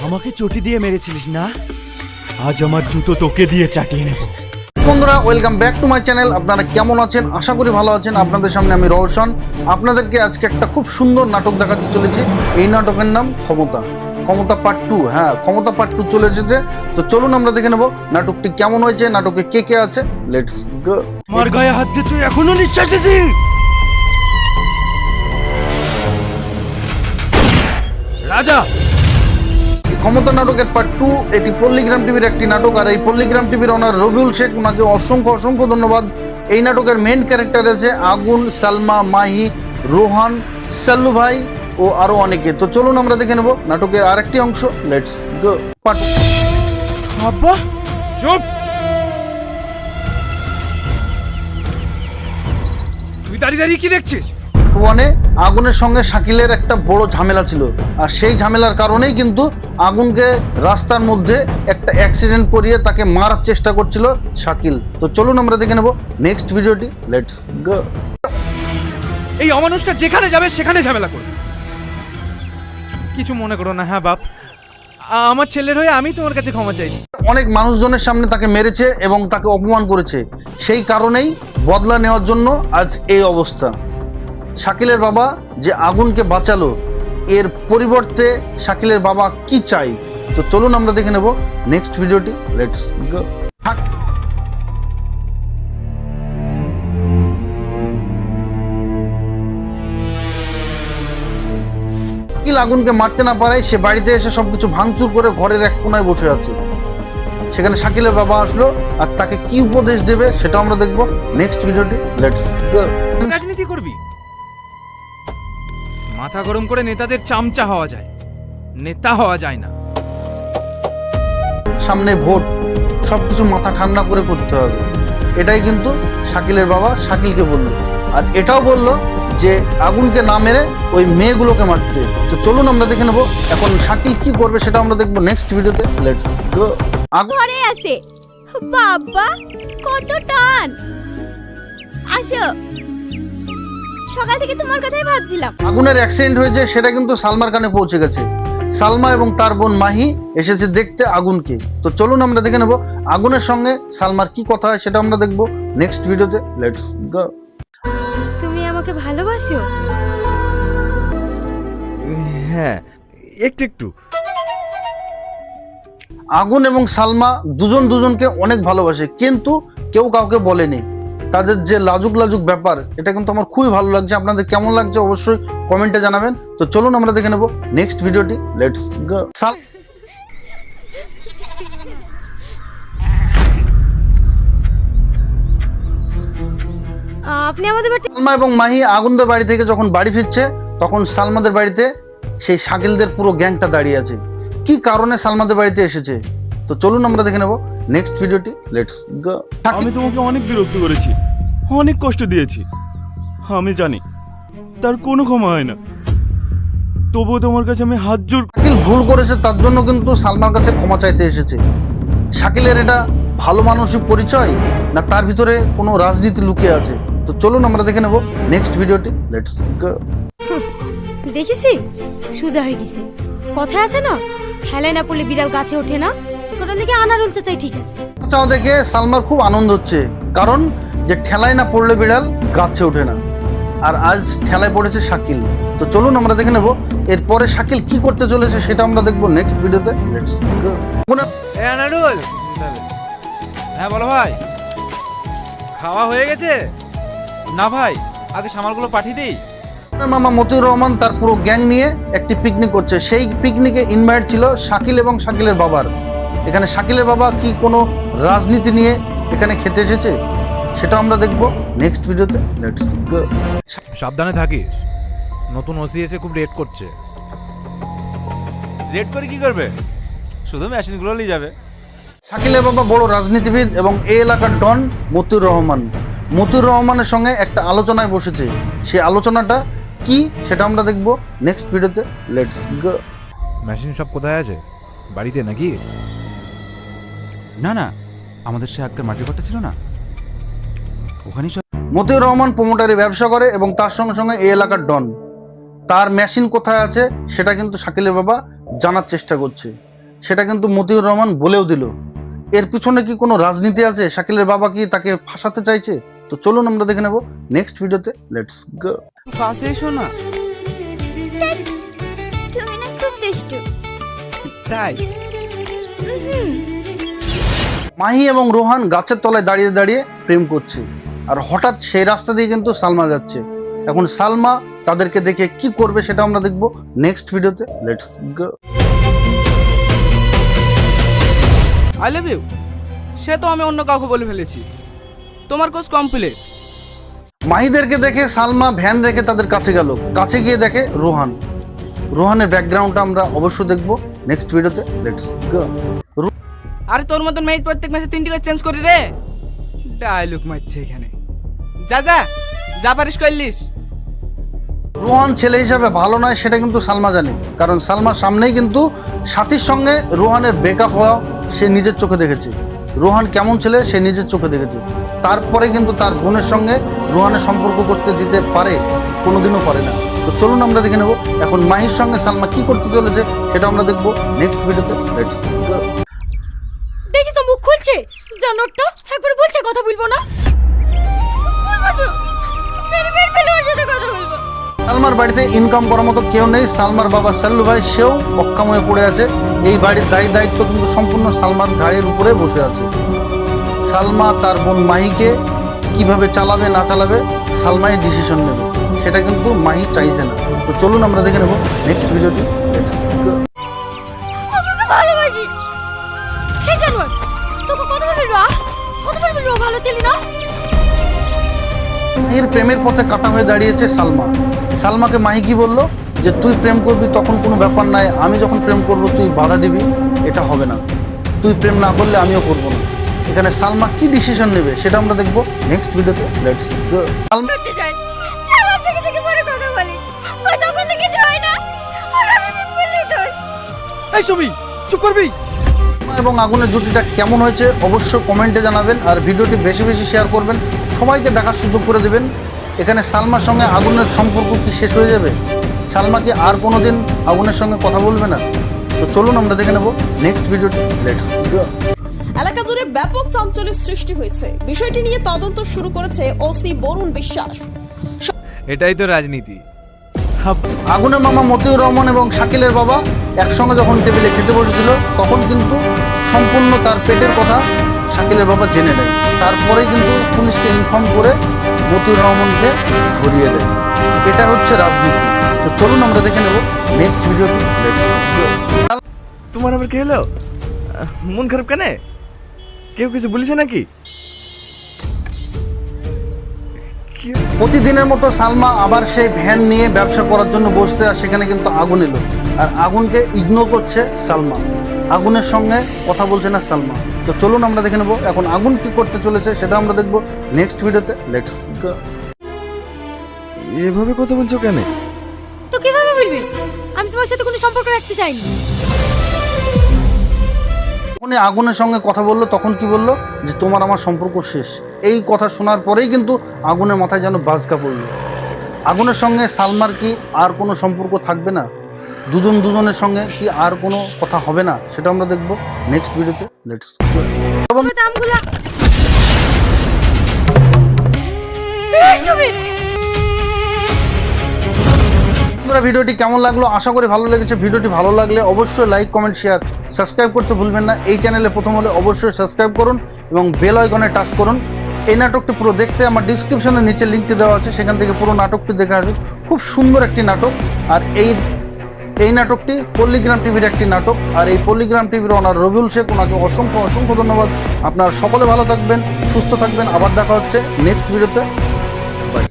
আমাকে চটি দিয়ে মেরেছিলিস না, আজ আমার জুতো তোকে দিয়ে চাটিয়ে নেব। বন্ধুরা, welcome back to my channel. আপনারা কেমন আছেন? আশা করি ভালো আছেন। আপনাদের সামনে আমি রওশন আপনাদেরকে আজকে একটা খুব সুন্দর নাটক দেখাতে চলেছি। এই নাটকের নাম ক্ষমতা। ক্ষমতা পার্ট 2। হ্যাঁ, ক্ষমতা পার্ট 2 চলে এসেছে। তো চলুন আমরা দেখে নেব নাটকটি কেমন হয়েছে, নাটকে কে কে আছে। Let's go. আমার গায়ে হাত দিয়ে তুই এখনো নিঃশ্বাস দিছিস? রাজা। ক্ষমতা নাটকের পার্ট 2 এটি পল্লীগ্রাম টিভির একটি নাটক। আর এই পল্লীগ্রাম টিভির ওনার রবিউল শেখ, ওনাকে অসংখ্য অসংখ্য ধন্যবাদ। এই নাটকের মেইন ক্যারেক্টার আছে আগুন, সালমা, মাহি, রোহান, সাল্লু ভাই ও আরো অনেকে। তো চলুন আমরা দেখে নেব নাটকের আরেকটি অংশ। Let's go. পার্ট আব্বা চুপ। তুই দাঁড়িয়ে দাঁড়িয়ে কি দেখছিস? ওয়ানে আগুনের সঙ্গে শাকিলের একটা বড় ঝামেলা ছিল। আর সেই ঝামেলার কারণেই কিন্তু আগুনকে রাস্তার মধ্যে একটা অ্যাক্সিডেন্ট করিয়ে তাকে মারার চেষ্টা করছিল শাকিল। তো চলুন আমরা দেখে নেব নেক্সট ভিডিওটি। Let's go. এই অমানুষটা যেখানে যাবে সেখানে ঝামেলা করবে। কিছু মনে করো না। হ্যাঁ বাপ, আমার ছেলের হয়ে আমি তোমার কাছে ক্ষমা চাইছি। অনেক মানুষজনের সামনে তাকে মেরেছে এবং তাকে অপমান করেছে। সেই কারণেই বদলা নেওয়ার জন্য আজ এই অবস্থা। শাকিলের বাবা যে আগুনকে বাঁচালো, এর পরিবর্তে শাকিলের বাবা কি চাই? তো চলুন আমরা দেখে নেব নেক্সট ভিডিওটি। Let's go. শাকিল আগুনকে মারতে না পারায় সে বাড়িতে এসে সবকিছু ভাঙচুর করে ঘরের এক কোনায় বসে আছে। সেখানে শাকিলের বাবা আসলো আর তাকে কি উপদেশ দেবে সেটা আমরা দেখব নেক্সট ভিডিওটি। Let's go. রাজনীতি করবি? মাথা গরম করে নেতাদের চামচা হওয়া যায়, নেতা হওয়া যায় না। সামনে ভোট, সবকিছু মাথা ঠান্ডা করে করতে হবে। এটাই কিন্তু শাকিলের বাবা শাকিলকে বলল। আর এটাও বলল যে আগুনকে না মেরে ওই মেয়েগুলোকে মারতে। তো চলুন আমরা দেখে নেব এখন শাকিল কি করবে সেটা আমরা দেখবো নেক্সট ভিডিওতে। লেটস গো। ঘরে আসে বাবা, কত টান। আসো, সকাল থেকে তোমার কথাই ভাবছিলাম। আগুনের অ্যাক্সিডেন্ট হয়েছে সেটা কিন্তু সালমার কানে পৌঁছে গেছে। সালমা এবং তার বোন মাহি এসেছে দেখতে আগুনকে। তো চলুন আমরা দেখে নেব আগুনের সঙ্গে সালমার কি কথা হয় সেটা আমরা দেখবো নেক্সট ভিডিওতে। লেটস গো। তুমি আমাকে ভালোবাসো? হ্যাঁ, একটু একটু। আগুন এবং সালমা দুজন দুজনকে অনেক ভালোবাসে, কিন্তু কেউ কাউকে বলেনি। তাদের যে লাজুক লাজুক ব্যাপার, এটা কিন্তু আমার খুবই ভালো লাগছে। আপনাদের কেমন লাগছে অবশ্যই কমেন্টে জানাবেন। তো চলুন আমরা দেখে নেব নেক্সট ভিডিওটি। Let's go. আপনি আমাদের বাড়িতে? সালমা এবং মাহি আগুনদের বাড়ি থেকে যখন বাড়ি ফিরছে, তখন সালমাদের বাড়িতে সেই শাকিলদের পুরো গ্যাংটা দাঁড়িয়ে আছে। কি কারণে সালমাদের বাড়িতে এসেছে তো চলুন আমরা দেখে নেব নেক্সট ভিডিওটি। Let's go. আমি তোমাকে অনেক বিরক্ত করেছি, অনেক কষ্ট দিয়েছি, আমি জানি। তার কোনো ক্ষমা হয় না, তবুও তোমার কাছে আমি হাত জোর। শাকিল ভুল করেছে, তার জন্য কিন্তু সালমার কাছে ক্ষমা চাইতে এসেছে। শাকিলের এটা ভালো মানসিক পরিচয়, না তার ভিতরে কোনো রাজনীতি লুকিয়ে আছে? তো চলুন আমরা দেখে নেব নেক্সট ভিডিওটি। Let's go. দেখেছি, সোজা হয়ে গেছি। কথা আছে না, খেলায় না পড়লে বিড়াল গাছে ওঠে না। ওটা লেগে আনারুল চাচাই ঠিক আছে। চাও দেখে সালমার খুব আনন্দ হচ্ছে, কারণ যে ঠেলায় না পড়লে বিড়াল গাছে ওঠে না। আর আজ ঠেলায় পড়েছে শাকিল। তো চলুন আমরা দেখে নেব এরপরে শাকিল কি করতে চলেছে সেটা আমরা দেখবো নেক্সট ভিডিওতে। Let's go. আনারুল। হ্যাঁ বলো ভাই, খাওয়া হয়ে গেছে? না ভাই, আগে সামালগুলো পাঠিয়ে দিই। মামা মতিউর রহমান তার পুরো গ্যাং নিয়ে একটি পিকনিক করছে। সেই পিকনিকে ইনভাইট ছিল শাকিল এবং শাকিলের বাবার। এখানে শাকিলের বাবা কি কোনো রাজনীতি নিয়ে এখানে খেতে এসেছে সেটা আমরা দেখবো নেক্সট ভিডিওতে। লেটস গো। সাবধানে থাকিস, নতুন ওসি এসে খুব রেড করছে। রেড করে কি করবে? শুধু মেশিনগুলো নিয়ে যাবে। শাকিলের বাবা বড় রাজনীতিবিদ এবং এই এলাকার ডন মতিউর রহমান। মতিউর রহমানের সঙ্গে একটা আলোচনায় বসেছে। সেই আলোচনাটা কি সেটা আমরা দেখবো নেক্সট ভিডিওতে। Let's go. মেশিন সব কোথায় আছে? বাড়িতে নাকি? না না, আমাদের সে আগের মাটির ঘরটা ছিল না, ওখানেই সব। মতিউর রহমান প্রমোটারি ব্যবসা করে এবং তার সঙ্গে সঙ্গে এই এলাকার ডন। তার মেশিন কোথায় আছে সেটা কিন্তু শাকিলের বাবা জানার চেষ্টা করছে, সেটা কিন্তু মতিউর রহমান বলেও দিল। এর পিছনে কি কোনো রাজনীতি আছে? শাকিলের বাবা কি তাকে ফাঁসাতে চাইছে? তো চলুন আমরা দেখে নেব নেক্সট ভিডিওতে। লেটস গো। কাছে এসো না। তুমি না খুব দুষ্টু। তাই মাহি এবং রোহান গাছের তলায় দাঁড়িয়ে দাঁড়িয়ে প্রেম করছে, আর হঠাৎ সেই রাস্তা দিয়ে কিন্তু সালমা যাচ্ছে। এখন সালমা তাদেরকে দেখে কি করবে সেটা আমরা দেখবো নেক্সট ভিডিওতে। Let's go. I love you সে তো আমি অন্য কাউকে বলে ফেলেছি। তোমার কোর্স কমপ্লিট। মাহিদেরকে দেখে সালমা ভ্যান রেখে তাদের কাছে গেল, কাছে গিয়ে দেখে রোহান। রোহানের ব্যাকগ্রাউন্ডটা আমরা অবশ্যই দেখবো নেক্সট ভিডিওতে। লেটস গো। আরে তোর মতন মেয়ে প্রত্যেক মাসে 3টি করে চেঞ্জ করি রে। ডায়লগ মারছে এখানে। যা যা যা পারিস করলিস। রোহান ছেলে হিসাবে ভালো নয় সেটা কিন্তু সালমা জানে, কারণ সালমার সামনেই কিন্তু সাথীর সঙ্গে রোহানের ব্রেকআপ হওয়া সে নিজের চোখে দেখেছে। রোহান কেমন ছেলে সে নিজের চোখে দেখেছে। তারপরে কিন্তু তার বোনের সঙ্গে রোহানের সম্পর্ক করতে দিতে পারে? কোনোদিনও পারে না। তো চলুন আমরা দেখে নেব এখন মাহির সঙ্গে সালমা কি করতে চলেছে সেটা আমরা দেখবো নেক্সট ভিডিওতে। লেটস গো। দেখিস মুখ খুলছে জানোরটা, একবার বলছে কথা বলবো না। বলবো তো মেরে মেরে ফেলে ওর সাথে কথা বলবো। সালমার বাড়িতে ইনকাম করার মতো কেউ নেই। সালমার বাবা সাল্লু ভাই সেও অক্ষম হয়ে পড়ে আছে। এই বাড়ির দায়িত্ব কিন্তু সম্পূর্ণ সালমার ঘাড়ের উপরে বসে আছে। সালমা তার বোন মাহিকে কিভাবে চালাবে না চালাবে সালমাই ডিসিশন নেবে, সেটা কিন্তু মাহি চাইছে না। তো চলুন আমরা দেখে নেব নেক্সট ভিডিওটি। আমাকে ভালোবাসি। হে জানোয়ার, তোকে কত বলবি রা? কত বলবি রা ভালো ছিলি না? মাহির প্রেমের পথে কাটা হয়ে দাঁড়িয়েছে সালমা। সালমাকে মাহি কি বললো যে তুই প্রেম করবি তখন কোনো ব্যাপার নাই, আমি যখন প্রেম করব তুই বাধা দিবি, এটা হবে না। তুই প্রেম না করলে আমিও করবো না। এখানে সালমা কি ডিসিশন নেবে সেটা আমরা দেখবো নেক্সট ভিডিওতে। লেটস গো। করতে চাই সারা থেকে থেকে বড় কথা বলি ওই তখন থেকে কিছু হয় না আর আমি বললেই তো। এই ছবি চুপ করবি। এবং আগুনের জুটিটা কেমন হয়েছে অবশ্যই কমেন্টে জানাবেন, আর ভিডিওটি বেশি বেশি শেয়ার করবেন, সবাইকে দেখার সুযোগ করে দেবেন। এখানে সালমার সঙ্গে আগুনের সম্পর্ক কি শেষ হয়ে যাবে? সালমা কি আর কোনোদিন আগুনের সঙ্গে কথা বলবে না? তো চলুন আমরা দেখে নেব নেক্সট ভিডিওটি। Let's go. এলাকা জুড়ে ব্যাপক চাঞ্চল্যের সৃষ্টি হয়েছে। বিষয়টি নিয়ে তদন্ত শুরু করেছে ওসি বরুণ বিশ্বাস। এটাই তো রাজনীতি। আগুনের মামা মতিউর রহমান এবং শাকিলের বাবা একসঙ্গে যখন টেবিলে খেতে বসেছিল তখন কিন্তু সম্পূর্ণ তার পেটের কথা শাকিলের বাবা জেনে নেয়। তারপরেই কিন্তু পুলিশকে ইনফর্ম করে মতিউর রহমানকে ধরিয়ে দেয়। এটা হচ্ছে রাজনীতি। তো চলুন আমরা দেখে নেব নেক্সট ভিডিওটি। তোমার আবার কি হলো? মন খারাপ কেন? কেউ কিছু বলেছে নাকি? প্রতিদিনের মতো সালমা আবার সেই ভ্যান নিয়ে ব্যবসা করার জন্য বসতে, আর সেখানে কিন্তু আগুন এলো, আর আগুনকে ইগনোর করছে সালমা। আগুনের সঙ্গে কথা বলছে না সালমা। তো চলুন আমরা দেখে নেব এখন আগুন কি করতে চলেছে সেটা আমরা দেখবো নেক্সট ভিডিওতে। লেটস গো। এভাবে কথা বলছো কেন? তো কিভাবে বলবি? আমি তোমার সাথে কোনো সম্পর্ক রাখতে চাইনি। যখনই আগুনের সঙ্গে কথা বললো তখন কি বললো যে তোমার আমার সম্পর্ক শেষ। এই কথা শোনার পরেই কিন্তু আগুনের মাথায় যেন বাজকা পড়লো। আগুনের সঙ্গে সালমার কি আর কোনো সম্পর্ক থাকবে না? দুজনের সঙ্গে কি আর কোনো কথা হবে না সেটা আমরা দেখবো নেক্সট ভিডিওতে। লেটস গো। তবে দামগুলা বন্ধুরা ভিডিওটি কেমন লাগলো আশা করি ভালো লেগেছে। ভিডিওটি ভালো লাগলে অবশ্যই লাইক কমেন্ট শেয়ার সাবস্ক্রাইব করতে ভুলবেন না। এই চ্যানেলে প্রথম হলে অবশ্যই সাবস্ক্রাইব করুন এবং বেল আইকনে টাচ করুন। এই নাটকটি পুরো দেখতে আমার ডিসক্রিপশনের নিচে লিঙ্কটি দেওয়া আছে, সেখান থেকে পুরো নাটকটি দেখে আসুন। খুব সুন্দর একটি নাটক, আর এই নাটকটি পল্লীগ্রাম টিভির একটি নাটক। আর এই পল্লীগ্রাম টিভির ওনার রবিউল শেখ, ওনাকে অসংখ্য অসংখ্য ধন্যবাদ। আপনারা সকলে ভালো থাকবেন, সুস্থ থাকবেন। আবার দেখা হচ্ছে নেক্সট ভিডিওতে। বাই।